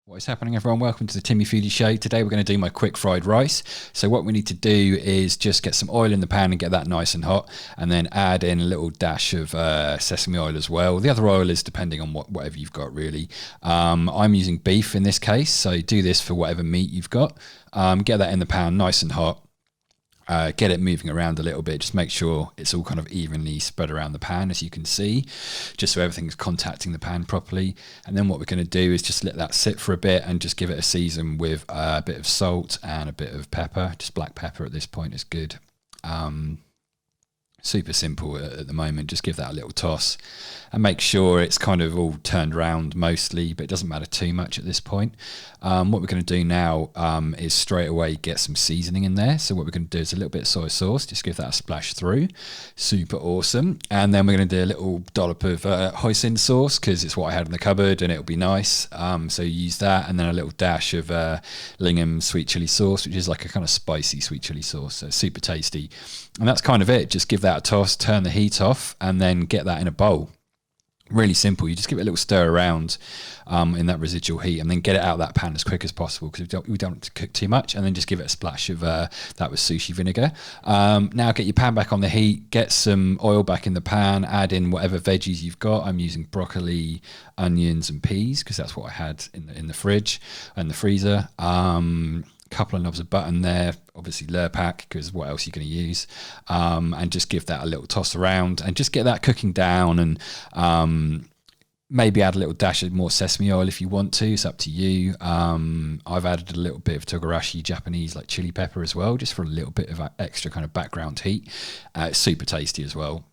What is happening, everyone? Welcome to the Timmy Foodie Show. Today we're going to do my quick fried rice. So what we need to do is just get some oil in the pan and get that nice and hot, and then add in a little dash of sesame oil as well. The other oil is depending on whatever you've got, really. I'm using beef in this case, so do this for whatever meat you've got. Get that in the pan nice and hot. Get it moving around a little bit. Just make sure it's all kind of evenly spread around the pan, as you can see, just so everything's contacting the pan properly. And then what we're going to do is just let that sit for a bit and just give it a season with a bit of salt and a bit of pepper. Just black pepper at this point is good. Super simple at the moment. Just give that a little toss and make sure it's kind of all turned around mostly, but it doesn't matter too much at this point. What we're going to do now is straight away get some seasoning in there. So what we're going to do is a little bit of soy sauce, just give that a splash through. Super awesome. And then we're going to do a little dollop of hoisin sauce, because it's what I had in the cupboard and it'll be nice. So use that, and then a little dash of Lingham sweet chili sauce, which is like a kind of spicy sweet chili sauce. So super tasty. And that's kind of it. Just give that a toss, turn the heat off, and then get that in a bowl. Really simple. You just give it a little stir around in that residual heat, and then get it out of that pan as quick as possible, because we don't want to cook too much. And then just give it a splash of that was sushi vinegar. Now get your pan back on the heat, get some oil back in the pan, add in whatever veggies you've got. I'm using broccoli, onions and peas, because that's what I had in the fridge and the freezer. Couple of knobs of butter in there, obviously Lurpak, because what else are you going to use, and just give that a little toss around and just get that cooking down, and maybe add a little dash of more sesame oil if you want to. It's up to you. I've added a little bit of togarashi Japanese like chili pepper as well, just for a little bit of extra kind of background heat. It's super tasty as well.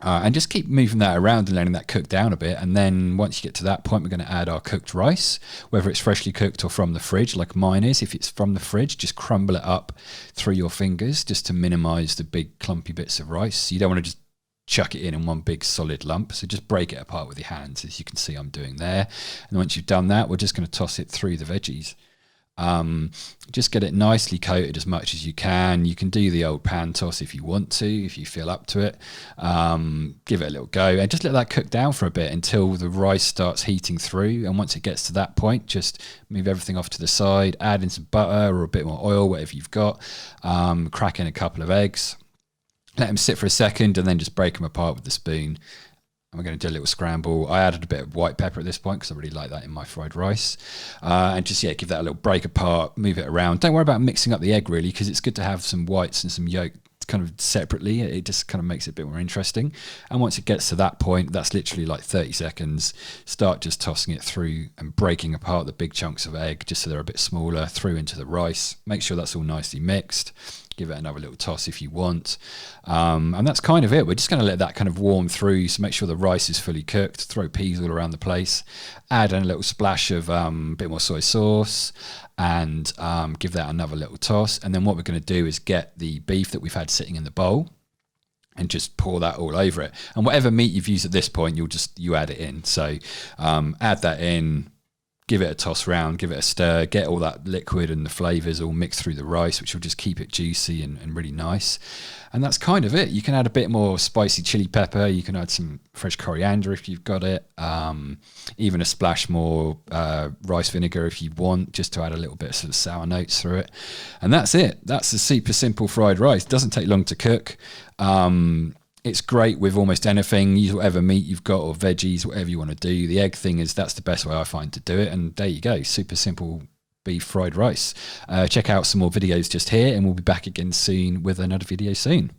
And just keep moving that around and letting that cook down a bit. And then once you get to that point, we're going to add our cooked rice, whether it's freshly cooked or from the fridge, like mine is. If it's from the fridge, just crumble it up through your fingers just to minimize the big clumpy bits of rice. You don't want to just chuck it in one big solid lump. So just break it apart with your hands, as you can see I'm doing there. And once you've done that, we're just going to toss it through the veggies. Just get it nicely coated as much as you can. You can do the old pan toss if you want to, if you feel up to it. Give it a little go and just let that cook down for a bit until the rice starts heating through. And once it gets to that point, just move everything off to the side, add in some butter or a bit more oil, whatever you've got. Crack in a couple of eggs, let them sit for a second, and then just break them apart with the spoon. And we're going to do a little scramble. I added a bit of white pepper at this point because I really like that in my fried rice. And just, give that a little break apart, move it around. Don't worry about mixing up the egg, really, because it's good to have some whites and some yolk kind of separately. It just kind of makes it a bit more interesting. And once it gets to that point, that's literally like 30 seconds. Start just tossing it through and breaking apart the big chunks of egg just so they're a bit smaller, through into the rice. Make sure that's all nicely mixed. Give it another little toss if you want. And that's kind of it. We're just going to let that kind of warm through, so make sure the rice is fully cooked. Throw peas all around the place. Add in a little splash of a bit more soy sauce, and give that another little toss. And then what we're going to do is get the beef that we've had sitting in the bowl and just pour that all over it. And whatever meat you've used at this point, you add it in. So add that in. Give it a toss round, give it a stir, get all that liquid and the flavours all mixed through the rice, which will just keep it juicy and really nice. And that's kind of it. You can add a bit more spicy chili pepper. You can add some fresh coriander if you've got it. Even a splash more rice vinegar if you want, just to add a little bit of sort of sour notes through it. And that's it. That's a super simple fried rice. It doesn't take long to cook. It's great with almost anything. Use whatever meat you've got or veggies, whatever you want to do. The egg thing that's the best way I find to do it. And there you go. Super simple beef fried rice. Check out some more videos just here, and we'll be back again soon with another video soon.